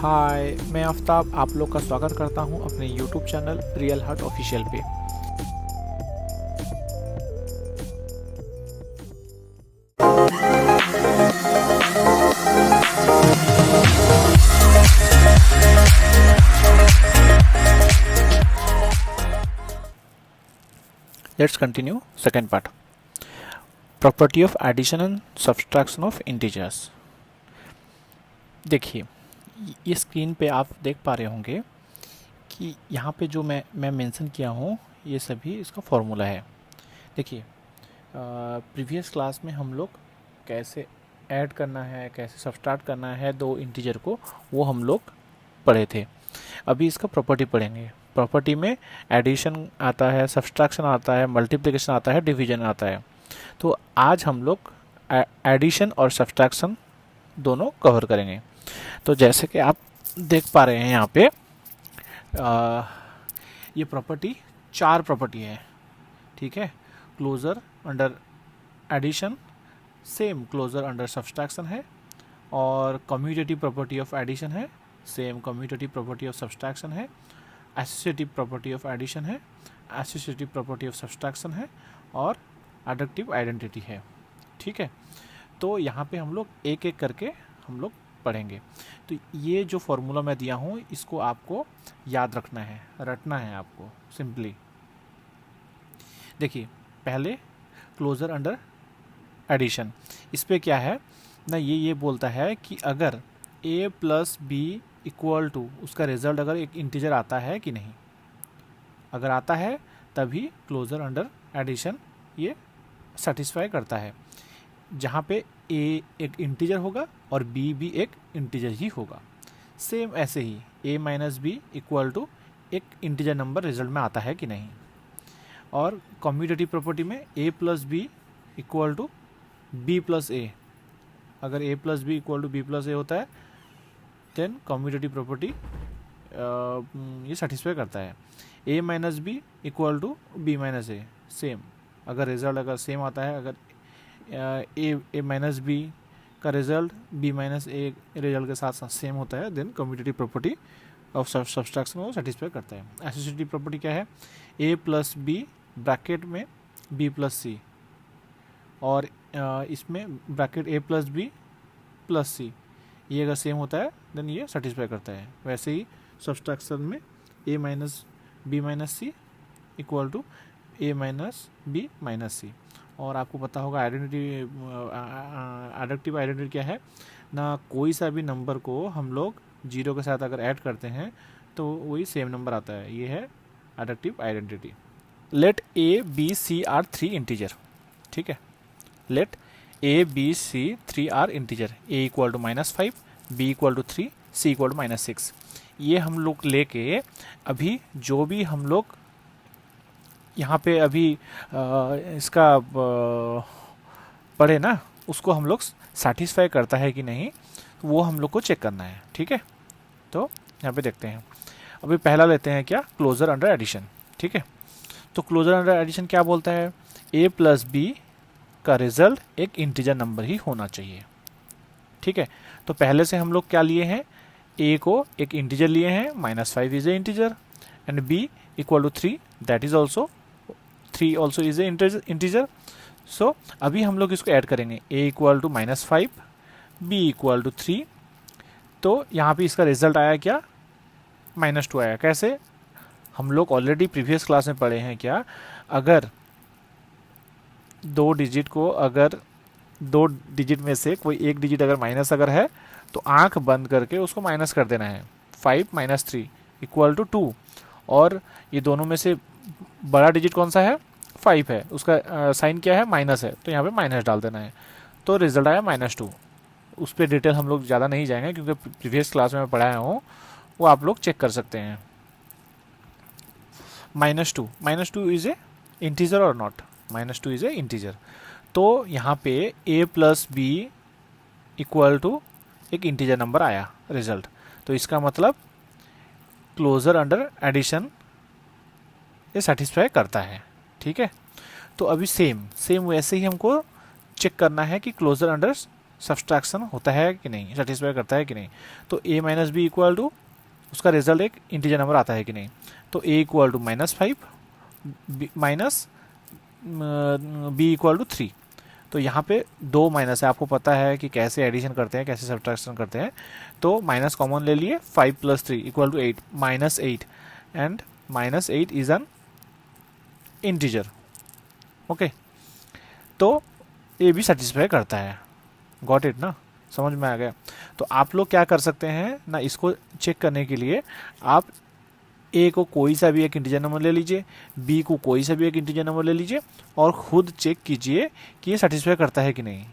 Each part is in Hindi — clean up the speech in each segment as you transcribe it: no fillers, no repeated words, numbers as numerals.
हाय, मैं आफ्ताब आप लोग का स्वागत करता हूं अपने YouTube channel real heart official पे। Let's continue second part, property of addition and subtraction of integers. देखिए, ये स्क्रीन पे आप देख पा रहे होंगे कि यहाँ पे जो मैं मेंशन किया हूँ ये सभी इसका फॉर्मूला है। देखिए, प्रीवियस क्लास में हम लोग कैसे ऐड करना है, कैसे सब्सट्रैक्ट करना है दो इंटीजर को, वो हम लोग पढ़े थे। अभी इसका प्रॉपर्टी पढ़ेंगे। प्रॉपर्टी में एडिशन आता है, सब्सट्रैक्शन आता है, मल्टीप्लिकेशन आता है, डिवीजन आता है। तो आज हम लोग एडिशन और सब्सट्रैक्शन दोनों कवर करेंगे। तो जैसे कि आप देख पा रहे हैं यहाँ पे ये प्रॉपर्टी 4 प्रॉपर्टी है, ठीक है। Closure under addition, same closure under subtraction है, और कम्यूटेटिव प्रॉपर्टी ऑफ एडिशन है, same commutative property of subtraction है, एसोसिएटिव प्रॉपर्टी ऑफ एडिशन है, एसोसिएटिव प्रॉपर्टी ऑफ सब्सट्रैक्शन है, और एडक्टिव आइडेंटिटी है, ठीक है। तो यहाँ पे हम लोग एक एक करके हम लोग पढ़ेंगे। तो ये जो फॉर्मूला मैं दिया हूँ इसको आपको याद रखना है, रटना है आपको सिंपली। देखिए, पहले क्लोजर अंडर एडिशन, इस पे क्या है ना, ये बोलता है कि अगर a plus B equal to, उसका रिजल्ट अगर एक इंटीजर आता है कि नहीं, अगर आता है तभी क्लोजर अंडर एडिशन ये सेटिस्फाई करता है, जहाँ पे a एक इंटीजर होगा और b भी एक इंटीजर ही होगा। सेम ऐसे ही a minus B equal to एक इंटीजर नंबर रिजल्ट में आता है कि नहीं। और कम्यूटेटिव प्रॉपर्टी में a plus B equal to B plus A, अगर a plus B equal to B plus A होता है देन कम्यूटेटिव प्रॉपर्टी ये सेटिस्फाई करता है। a minus B equal to B minus A, same अगर रिजल्ट अगर सेम आता है, अगर ए माइनस बी का result B minus A result के साथ साथ सेम होता है then commutative property of subtraction को सेटिस्फाई करता है। एसोसिएटिव प्रॉपर्टी क्या है, a प्लस बी ब्रैकेट में b प्लस सी, और इसमें bracket a plus B plus C, ये अगर सेम होता है देन ये सेटिस्फाई करता है। वैसे ही सब्सट्रैक्शन में a minus B minus C equal to a minus B minus C. और आपको पता होगा आइडेंटिटी, एडक्टिव आइडेंटिटी क्या है ना, कोई सा भी नंबर को हम लोग जीरो के साथ अगर ऐड करते हैं तो वही सेम नंबर आता है, ये है एडक्टिव identity. Let a b c are 3 integer, ठीक है। Let a b c 3 are integer, a equal to -5, b equal to 3, c equal to -6। ये हम लोग लेके अभी जो भी हम लोग यहाँ पे अभी इसका पढ़े ना, उसको हम लोग सेटिस्फाई करता है कि नहीं वो हम लोग को चेक करना है, ठीक है। तो यहाँ पे देखते हैं, अभी पहला लेते हैं क्या, क्लोजर अंडर एडिशन, ठीक है। तो क्लोजर अंडर एडिशन क्या बोलता है, a प्लस बी का रिजल्ट एक इंटीजर नंबर ही होना चाहिए, ठीक है। तो पहले से हम लोग क्या लिए हैं, a को एक इंटीजर लिए हैं, -5 is a integer, and b equal to 3, that is also 3 also is a integer. So अभी हम लोग इसको ऐड करेंगे, a equal to -5, b equal to 3। तो यहाँ पे इसका रिजल्ट आया क्या, -2 आया। कैसे, हम लोग ऑलरेडी प्रीवियस क्लास में पढ़े हैं क्या, अगर दो डिजिट को, अगर दो डिजिट में से कोई एक डिजिट अगर माइनस अगर है तो आंख बंद करके उसको माइनस कर देना है। 5 - 3 इक्वल टू 2, और ये दोनों में से बड़ा डिजिट कौन सा है, 5 है, उसका साइन क्या है, माइनस है, तो यहाँ पे माइनस डाल देना है। तो रिजल्ट आया -2। उस पर डिटेल हम लोग ज़्यादा नहीं जाएंगे क्योंकि प्रीवियस क्लास में मैं पढ़ाया हूँ, वो आप लोग चेक कर सकते हैं। -2 इज ए इंटीजर और नॉट, -2 इज ए इंटीजर। तो यहाँ पे a plus B equal to एक इंटीजर नंबर आया रिजल्ट, तो इसका मतलब क्लोजर अंडर एडिशन ये सेटिस्फाई करता है, ठीक है। तो अभी सेम वैसे ही हमको चेक करना है कि क्लोजर अंडर सब्सट्रैक्शन होता है कि नहीं, सेटिस्फाई करता है कि नहीं। तो a minus B equal to उसका रिजल्ट एक इंटीजर नंबर आता है कि नहीं। तो a equal to -5 minus B equal to 3। तो यहाँ पे दो माइनस है, आपको पता है कि कैसे एडिशन करते हैं, कैसे सब्ट्रैक्शन करते हैं। तो माइनस कॉमन ले लिए, 5 + 3 equal to 8, -8 and -8 is an integer. Okay, तो ये भी सेटिस्फाई करता है। गॉट इट ना, समझ में आ गया। तो आप लोग क्या कर सकते हैं ना, इसको चेक करने के लिए आप ए को कोई सा भी एक इंटीजर नंबर ले लीजिए, बी को कोई सा भी एक इंटीजर नंबर ले लीजिए और खुद चेक कीजिए कि ये सेटिस्फाई करता है कि नहीं।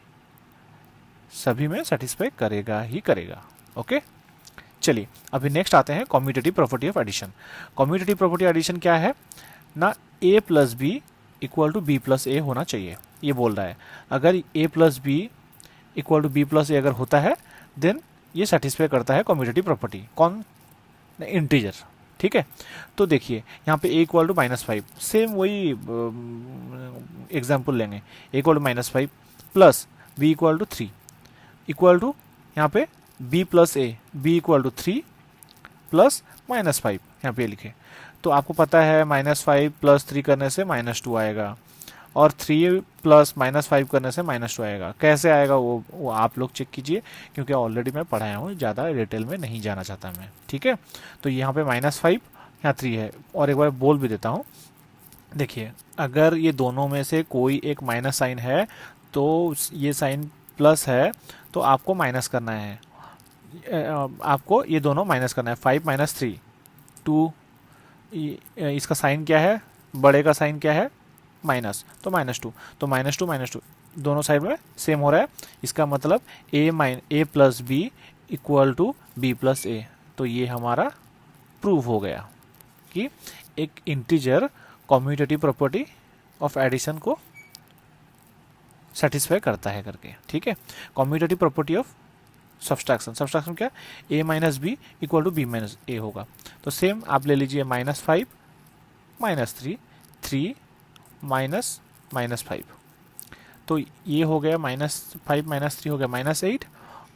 सभी में सेटिस्फाई करेगा ही करेगा। ओके, चलिए अभी नेक्स्ट आते हैं commutative property of addition. Commutative property addition क्या है ना, a plus B equal to B plus A होना चाहिए, ये बोल रहा है। अगर a plus B equal to B plus A अगर होता है देन ये सेटिस्फाई करता है कम्यूटेटिव प्रॉपर्टी। कौन, इंटीजर। ठीक है, तो देखिए यहाँ पे a इक्वल टू -5, सेम वही एग्जाम्पल लेंगे। a equal to -5 plus b equal to 3 equal to यहाँ पे b plus A, b equal to 3 plus -5 यहाँ पे लिखे। तो आपको पता है -5 + 3 करने से -2 आएगा और 3 + -5 करने से -2 आएगा। कैसे आएगा वो आप लोग चेक कीजिए, क्योंकि ऑलरेडी मैं पढ़ाया हूँ, ज़्यादा डिटेल में नहीं जाना चाहता मैं। ठीक है, तो यहाँ पे -5 यहाँ 3 है। और एक बार बोल भी देता हूँ, देखिए अगर ये दोनों में से कोई एक माइनस साइन है तो ये साइन प्लस है, तो आपको माइनस करना है। आपको ये दोनों माइनस करना है। 5 - 3 2, इसका साइन क्या है, बड़े का साइन क्या है, माइनस, तो -2। तो -2 दोनों साइड में सेम हो रहा है। इसका मतलब a plus B equal to B plus A. तो ये हमारा प्रूव हो गया कि एक integer commutative property of addition को सेटिस्फाई करता है करके। ठीक है, commutative property of subtraction, subtraction क्या, a minus B equal to B minus A होगा। तो सेम आप ले लीजिए -5 -3 3 -5। तो ये हो गया -5 - 3 हो गया -8,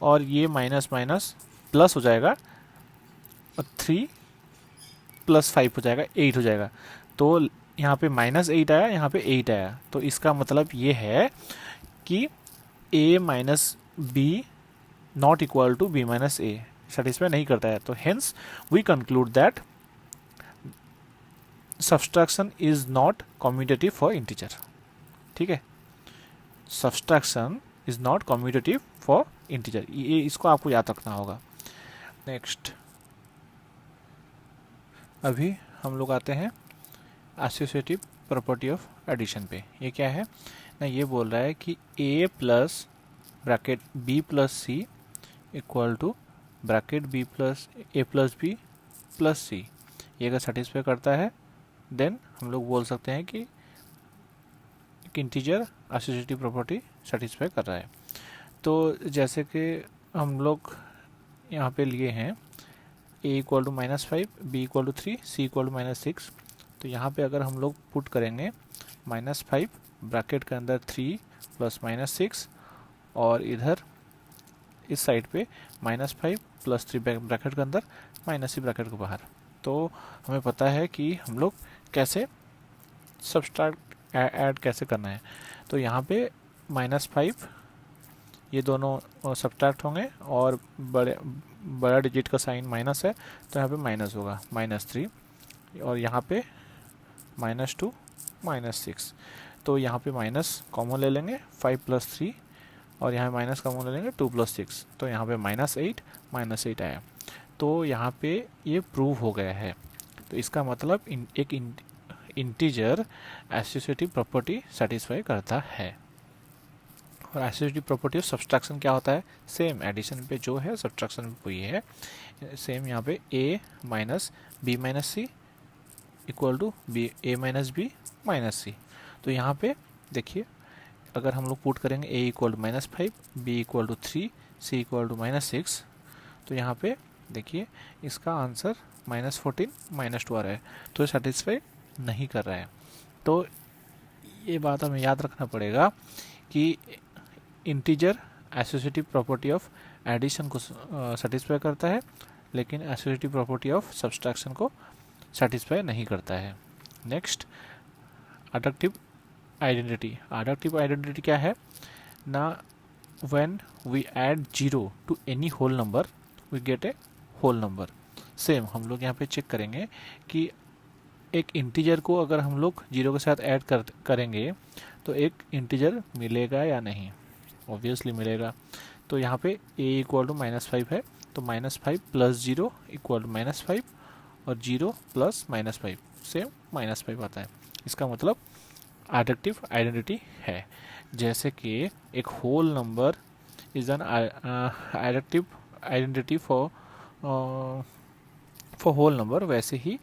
और ये माइनस माइनस प्लस हो जाएगा और 3 + 5 हो जाएगा 8 हो जाएगा। तो यहाँ पे -8 आया, यहाँ पे 8 आया। तो इसका मतलब ये है कि a minus B not equal to B minus A satisfy नहीं करता है। तो hence we conclude that subtraction is not commutative for integer. ठीक है, subtraction is not commutative for integer, ये इसको आपको याद रखना होगा। नेक्स्ट अभी हम लोग आते हैं एसोसिएटिव प्रॉपर्टी ऑफ एडिशन पे। ये क्या है ना, ये बोल रहा है कि a plus bracket b plus C equal to bracket b plus a plus B plus C. ये अगर सेटिस्फाई करता है देन हम लोग बोल सकते हैं कि एक इंटीजर एसोसिएटिव प्रॉपर्टी सेटिस्फाई कर रहा है। तो जैसे कि हम लोग यहाँ पे लिए हैं a equal to -5 b equal to 3 c equal to -6। तो यहाँ पे अगर हम लोग पुट करेंगे -5 ब्रैकेट के अंदर 3 + -6 और इधर इस साइड पे -5 + 3 ब्रैकेट के अंदर -c ब्रैकेट के बाहर। तो हमें पता है कि हम लोग कैसे सब्सट्रैक्ट ऐड कैसे करना है। तो यहाँ पे -5 ये दोनों सब्ट्रैक्ट होंगे और बड़ा डिजिट का साइन माइनस है, तो यहाँ पे माइनस होगा -3, और यहाँ पे -2 -6। तो यहाँ पे माइनस कॉमन ले लेंगे 5 + 3, और यहाँ माइनस कॉमन ले लेंगे 2 + 6। तो यहाँ पे -8 आया। तो यहाँ पे ये प्रूव हो गया है। तो इसका मतलब एक इंटीजर एसोसिएटिव प्रॉपर्टी सेटिस्फाई करता है। और एसोसिएटिव प्रॉपर्टी ऑफ सब्सट्रैक्शन क्या होता है, सेम एडिशन पे जो है सब्सट्रैक्शन पे वही है। सेम यहाँ पे a minus B minus C equal to a minus B minus C. तो यहाँ पे देखिए अगर हम लोग पुट करेंगे a equal to -5 b equal to 3 c equal to -6, तो यहाँ पे देखिए इसका आंसर -14 -2 आ रहा है। तो सेटिस्फाई नहीं कर रहा है। तो ये बात हमें याद रखना पड़ेगा कि integer associative property of addition को सेटिस्फाई करता है, लेकिन एसोसिएटिव प्रॉपर्टी ऑफ सब्सट्रैक्शन को सेटिस्फाई नहीं करता है। नेक्स्ट, एडक्टिव आइडेंटिटी। एडक्टिव आइडेंटिटी क्या है ना, when we add 0 to any whole number we get a whole number. Same हम लोग यहाँ पे चेक करेंगे कि एक इंटीजर को अगर हम लोग 0 के साथ ऐड करेंगे तो एक इंटीजर मिलेगा या नहीं, ऑब्वियसली मिलेगा। तो यहाँ पे a इक्वल टू -5 है, तो -5 प्लस 0 इक्वल टू -5 और 0 प्लस -5 सेम -5 आता है। इसका मतलब एडक्टिव आइडेंटिटी है। जैसे कि एक होल नंबर इज एन एडक्टिव आइडेंटिटी फॉर होल नंबर, वैसे ही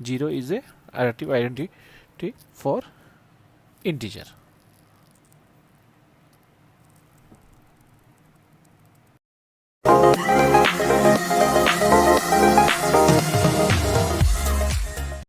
0 इज ए एडक्टिव आइडेंटिटी फॉर इंटीजर।